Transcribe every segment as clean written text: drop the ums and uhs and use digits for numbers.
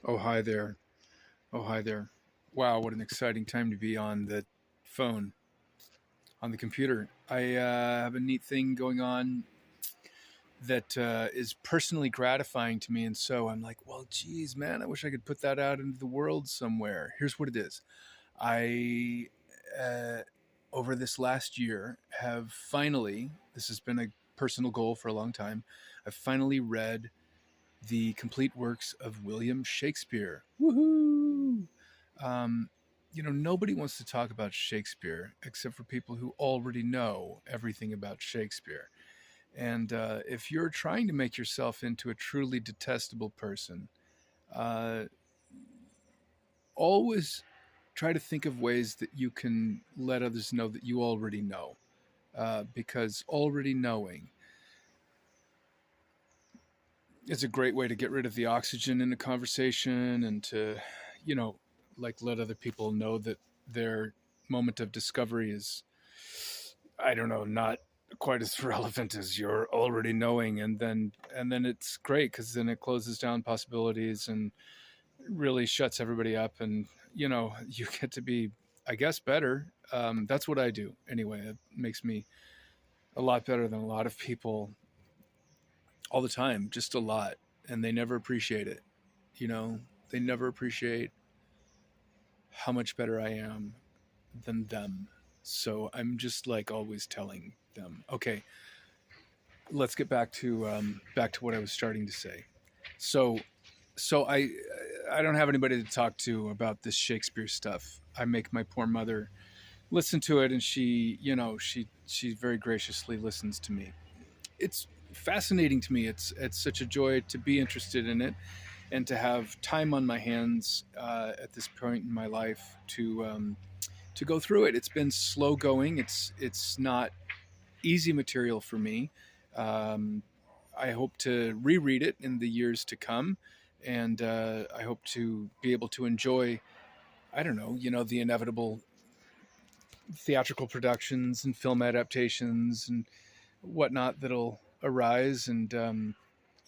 Oh, hi there. Oh, hi there. Wow, what an exciting time to be on the phone, on the computer. I have a neat thing going on that is personally gratifying to me. And so I'm like, well, geez, man, I wish I could put that out into the world somewhere. Here's what it is. I, uh, over this last year, have finally, this has been a personal goal for a long time, I've finally read the complete works of William Shakespeare. Woohoo! Um, nobody wants to talk about Shakespeare except for people who already know everything about Shakespeare. And if you're trying to make yourself into a truly detestable person, uh, always try to think of ways that you can let others know that you already know. Because already knowing is a great way to get rid of the oxygen in a conversation and to, you know, like let other people know that their moment of discovery is, I don't know, not quite as relevant as you're already knowing. And then it's great because then it closes down possibilities and really shuts everybody up. And, you get to be, I guess, better. That's what I do anyway. It makes me a lot better than a lot of people all the time, just a lot. And they never appreciate it. You know, they never appreciate how much better I am than them. So I'm just like always telling them, okay, let's get back to what I was starting to say. So so I don't have anybody to talk to about this Shakespeare stuff. I make my poor mother listen to it, and she very graciously listens to me. It's fascinating to me. It's such a joy to be interested in it and to have time on my hands at this point in my life to go through it. It's been slow going. It's not easy material for me. Um, I hope to reread it in the years to come, and I hope to be able to enjoy. I don't know, the inevitable theatrical productions and film adaptations and whatnot that'll arise. And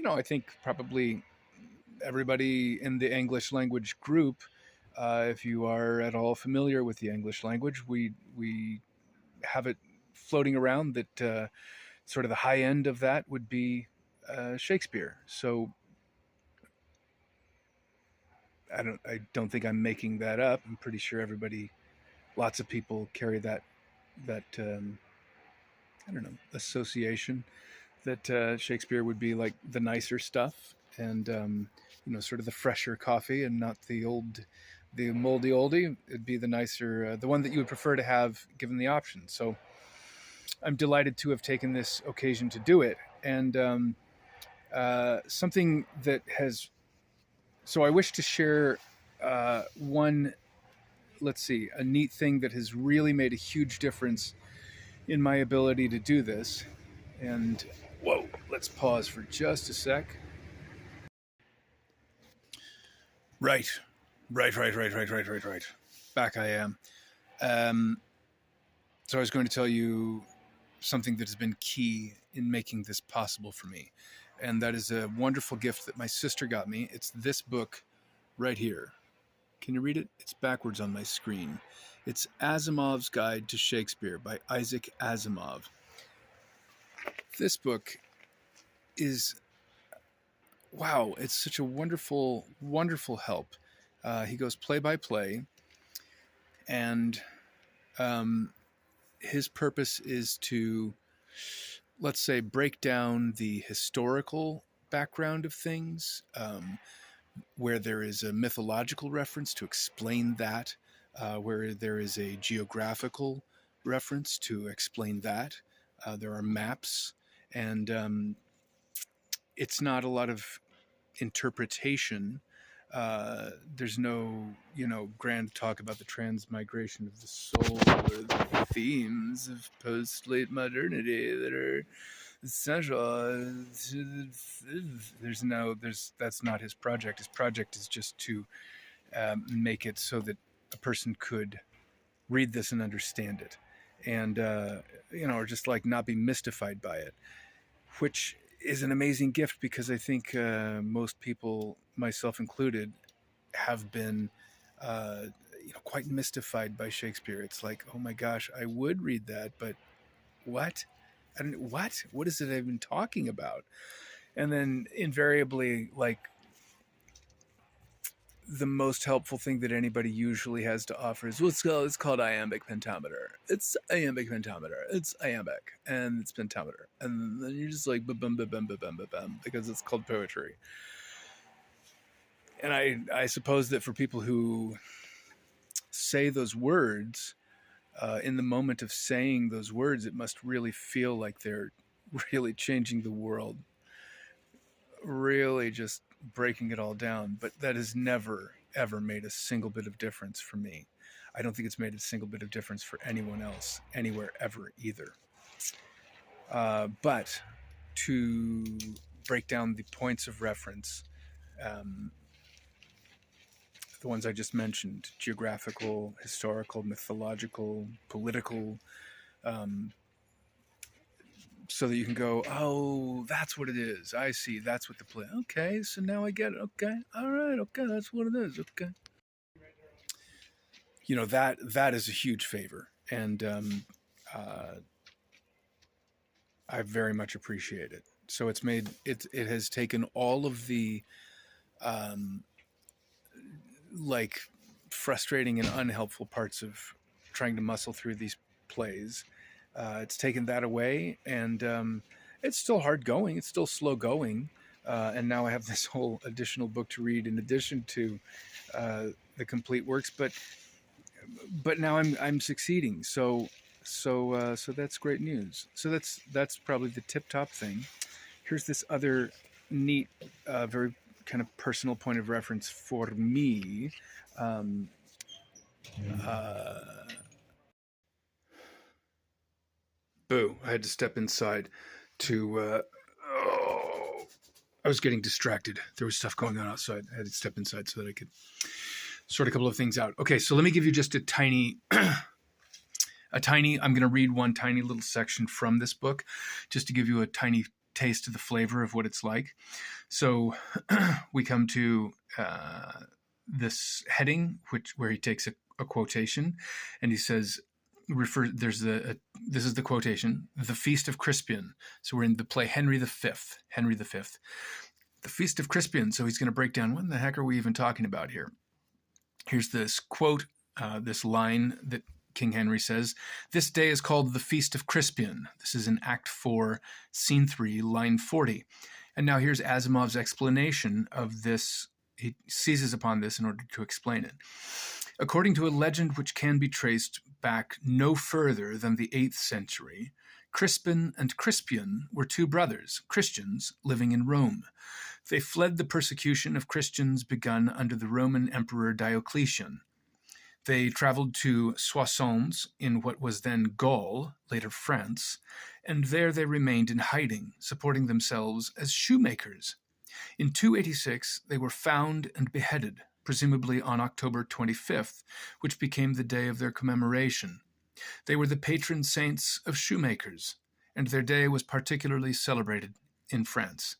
I think probably everybody in the English language group, if you are at all familiar with the English language, we have it floating around that sort of the high end of that would be Shakespeare. So I don't think I'm making that up. I'm pretty sure lots of people carry that I don't know, association that Shakespeare would be like the nicer stuff, and sort of the fresher coffee, and not the moldy oldie. It'd be the nicer, the one that you would prefer to have given the option. So I'm delighted to have taken this occasion to do it, and something that has. So I wish to share one. Let's see, a neat thing that has really made a huge difference in my ability to do this. And whoa, let's pause for just a sec. Right, right. Back I am. Um, so I was going to tell you something that has been key in making this possible for me, and that is a wonderful gift that my sister got me. It's this book right here. Can you read it? It's backwards on my screen. It's Asimov's Guide to Shakespeare by Isaac Asimov. This book is, wow, it's such a wonderful, wonderful help. He goes play by play, and um, his purpose is to, let's say, break down the historical background of things, where there is a mythological reference to explain that, where there is a geographical reference to explain that. There are maps, and it's not a lot of interpretation. There's no, grand talk about the transmigration of the soul or the themes of post-late modernity that are essential. That's not his project. His project is just to make it so that a person could read this and understand it, and or just like not be mystified by it, which is an amazing gift because I think most people, myself included, have been, quite mystified by Shakespeare. It's like, oh my gosh, I would read that, but what? I don't. What? What is it I've been talking about? And then invariably, like, the most helpful thing that anybody usually has to offer is, well, it's called iambic pentameter. It's iambic pentameter. It's iambic and it's pentameter. And then you're just like, bum, bum, bum, bum, bum, bum, bum, because it's called poetry. And I suppose that for people who say those words, in the moment of saying those words, it must really feel like they're really changing the world, really just breaking it all down. But that has never, ever made a single bit of difference for me. I don't think it's made a single bit of difference for anyone else, anywhere, ever, either. But to break down the points of reference, the ones I just mentioned, geographical, historical, mythological, political, so that you can go, oh, that's what it is. I see. That's what the play. Okay, so now I get it. Okay, all right. Okay, that's what it is. Okay, that is a huge favor, and I very much appreciate it. So it's made it. It has taken all of the like frustrating and unhelpful parts of trying to muscle through these plays. It's taken that away, and it's still hard going. It's still slow going, and now I have this whole additional book to read in addition to the complete works. But now I'm succeeding. So that's great news. So that's probably the tip top thing. Here's this other neat, very kind of personal point of reference for me. Boo, I had to step inside to, I was getting distracted. There was stuff going on outside. I had to step inside so that I could sort a couple of things out. Okay, so let me give you just a tiny, I'm going to read one tiny little section from this book just to give you a tiny taste of the flavor of what it's like. So we come to this heading, where he takes a quotation, and he says, this is the quotation, the Feast of Crispin. So we're in the play Henry V, the Feast of Crispin. So he's going to break down, what in the heck are we even talking about here? Here's this quote, this line that King Henry says, "This day is called the Feast of Crispin." This is in Act 4, Scene 3, line 40. And now here's Asimov's explanation of this. He seizes upon this in order to explain it. According to a legend which can be traced back no further than the 8th century, Crispin and Crispian were two brothers, Christians, living in Rome. They fled the persecution of Christians begun under the Roman Emperor Diocletian. They traveled to Soissons in what was then Gaul, later France, and there they remained in hiding, supporting themselves as shoemakers. In 286, they were found and beheaded, presumably on October 25th, which became the day of their commemoration. They were the patron saints of shoemakers, and their day was particularly celebrated in France.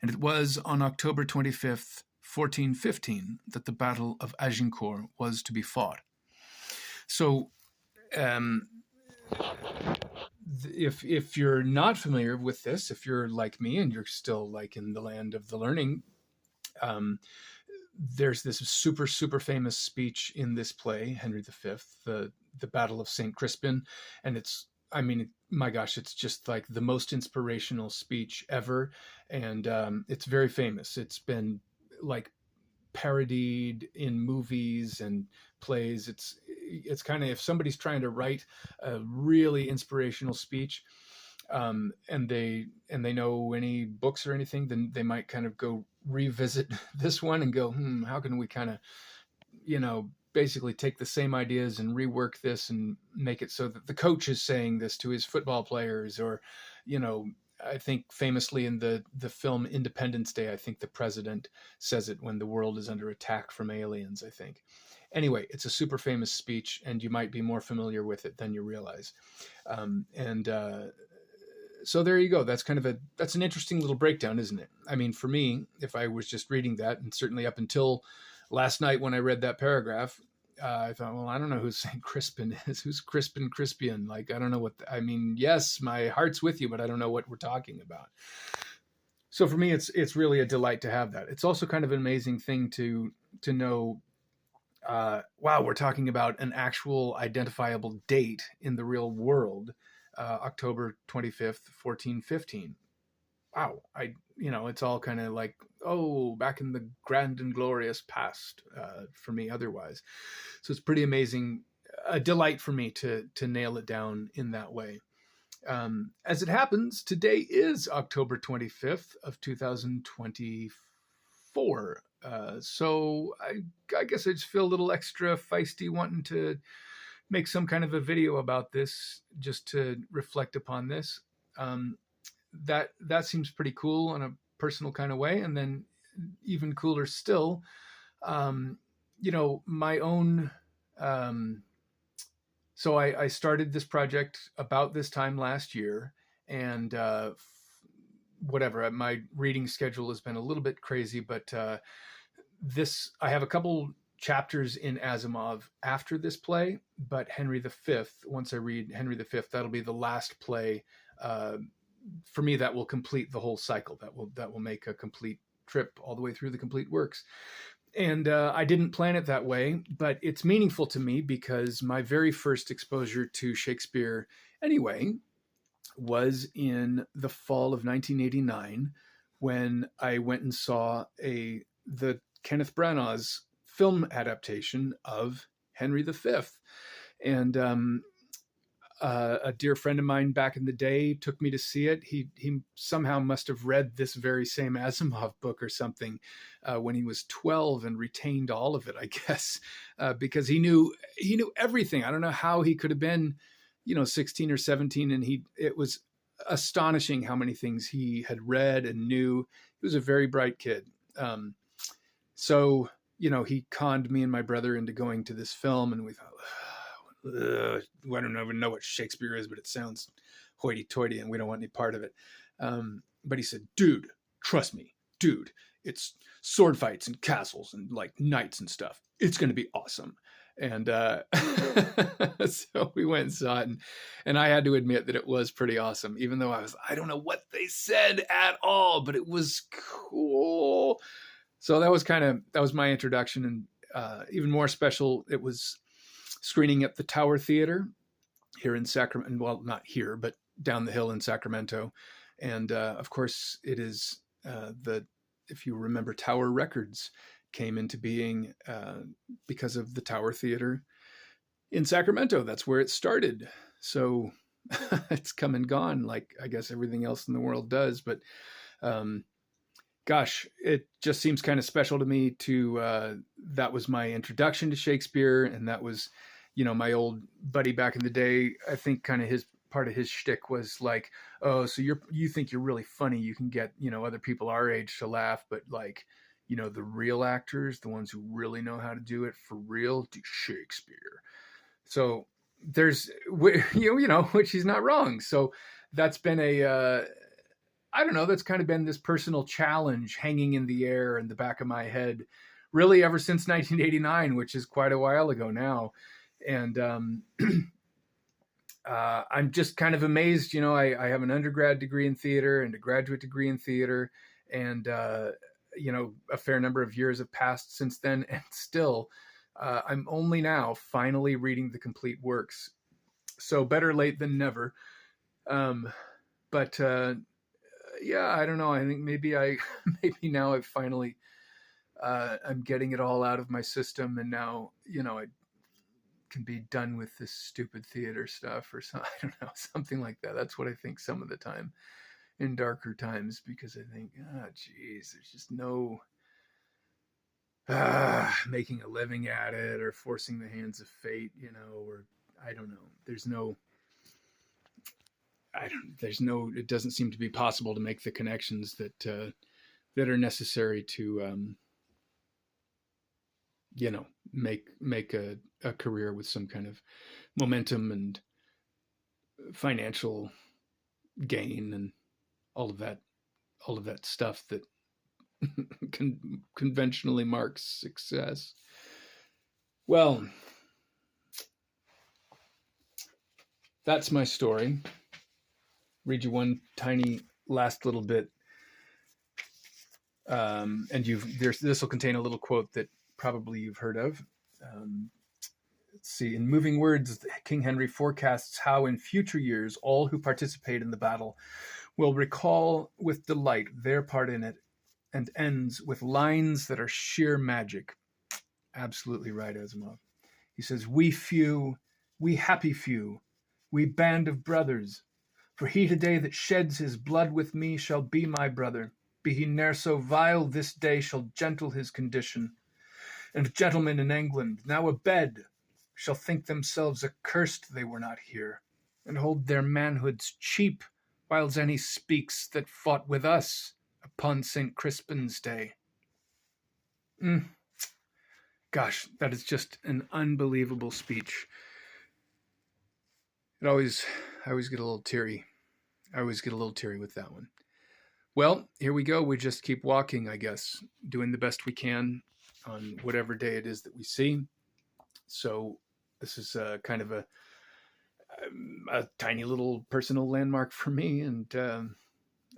And it was on October 25th, 1415, that the Battle of Agincourt was to be fought. So, if you're not familiar with this, if you're like me and you're still like in the land of the learning, there's this super, super famous speech in this play, Henry V, the Battle of St. Crispin. And it's, I mean, my gosh, it's just like the most inspirational speech ever. And it's very famous. It's been like parodied in movies and plays. It's kind of, if somebody's trying to write a really inspirational speech, and they know any books or anything, then they might kind of go revisit this one and go, how can we kind of, basically take the same ideas and rework this and make it so that the coach is saying this to his football players, or, I think famously in the film Independence Day, I think the president says it when the world is under attack from aliens, I think. Anyway, it's a super famous speech, and you might be more familiar with it than you realize. So there you go. That's an interesting little breakdown, isn't it? I mean, for me, if I was just reading that, and certainly up until last night when I read that paragraph, I thought, well, I don't know who St. Crispin is. Who's Crispin Crispian? Like, I don't know what, I mean, yes, my heart's with you, but I don't know what we're talking about. So for me, it's really a delight to have that. It's also kind of an amazing thing to know, wow, we're talking about an actual identifiable date in the real world, October 25th, 1415. Wow, it's all kind of like, oh, back in the grand and glorious past, for me otherwise. So it's pretty amazing, a delight for me to nail it down in that way. As it happens, today is October 25th of 2024. So I guess I just feel a little extra feisty wanting to make some kind of a video about this, just to reflect upon this. That seems pretty cool in a personal kind of way. And then even cooler still, my own, so I started this project about this time last year, and whatever, my reading schedule has been a little bit crazy, but I have a couple chapters in Asimov after this play, but Henry V, once I read Henry V, that'll be the last play. For me, that will complete the whole cycle. That will make a complete trip all the way through the complete works. And I didn't plan it that way, but it's meaningful to me because my very first exposure to Shakespeare, anyway, was in the fall of 1989 when I went and saw the Kenneth Branagh's film adaptation of Henry V. And a dear friend of mine back in the day took me to see it. He somehow must have read this very same Asimov book or something when he was 12 and retained all of it, I guess, because he knew everything. I don't know how he could have been, 16 or 17, and it was astonishing how many things he had read and knew. He was a very bright kid. So he conned me and my brother into going to this film, and we thought, I don't even know what Shakespeare is, but it sounds hoity-toity and we don't want any part of it. But he said, dude, trust me, dude, it's sword fights and castles and like knights and stuff. It's going to be awesome. And so we went and saw it, and I had to admit that it was pretty awesome, even though I don't know what they said at all, but it was cool. So that was my introduction. And even more special, it was screening at the Tower Theater here in Sacramento. Well, not here, but down the hill in Sacramento. And of course, it is if you remember, Tower Records came into being because of the Tower Theater in Sacramento. That's where it started. So it's come and gone, like I guess everything else in the world does. But gosh, it just seems kind of special to me that was my introduction to Shakespeare. And that was, my old buddy back in the day. I think kind of part of his shtick was like, oh, so you think you're really funny. You can get, other people our age to laugh, but like, the real actors, the ones who really know how to do it for real, do Shakespeare. So there's, which he's not wrong. So that's been that's kind of been this personal challenge hanging in the air in the back of my head, really ever since 1989, which is quite a while ago now. And I'm just kind of amazed. I have an undergrad degree in theater and a graduate degree in theater, and a fair number of years have passed since then, and still I'm only now finally reading the complete works. So better late than never. But I don't know. I think maybe now I've finally I'm getting it all out of my system, and now I can be done with this stupid theater stuff or something. I don't know, something like that. That's what I think some of the time in darker times, because I think, geez, there's just no making a living at it or forcing the hands of fate, or I don't know. It doesn't seem to be possible to make the connections that are necessary to, make a career with some kind of momentum and financial gain and all of that stuff that conventionally marks success. Well, that's my story. Read you one tiny last little bit, and this will contain a little quote that probably you've heard of. Let's see. In moving words, King Henry forecasts how in future years all who participate in the battle will recall with delight their part in it, and ends with lines that are sheer magic. Absolutely right, Asimov. He says, "We few, we happy few, we band of brothers, for he today that sheds his blood with me shall be my brother. Be he ne'er so vile, this day shall gentle his condition. And gentlemen in England, now abed, shall think themselves accursed they were not here, and hold their manhoods cheap, whiles any speaks that fought with us upon St. Crispin's day." Gosh, that is just an unbelievable speech. I always get a little teary. I always get a little teary with that one. Well, here we go. We just keep walking, I guess, doing the best we can on whatever day it is that we see. So this is kind of a tiny little personal landmark for me. And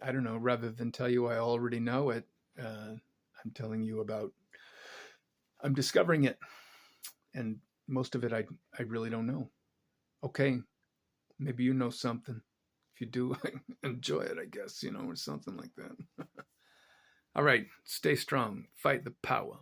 I don't know, rather than tell you I already know it, I'm telling you about, I'm discovering it. And most of it, I really don't know. Okay, maybe you know something. If you do, enjoy it, I guess, or something like that. All right, stay strong, fight the power.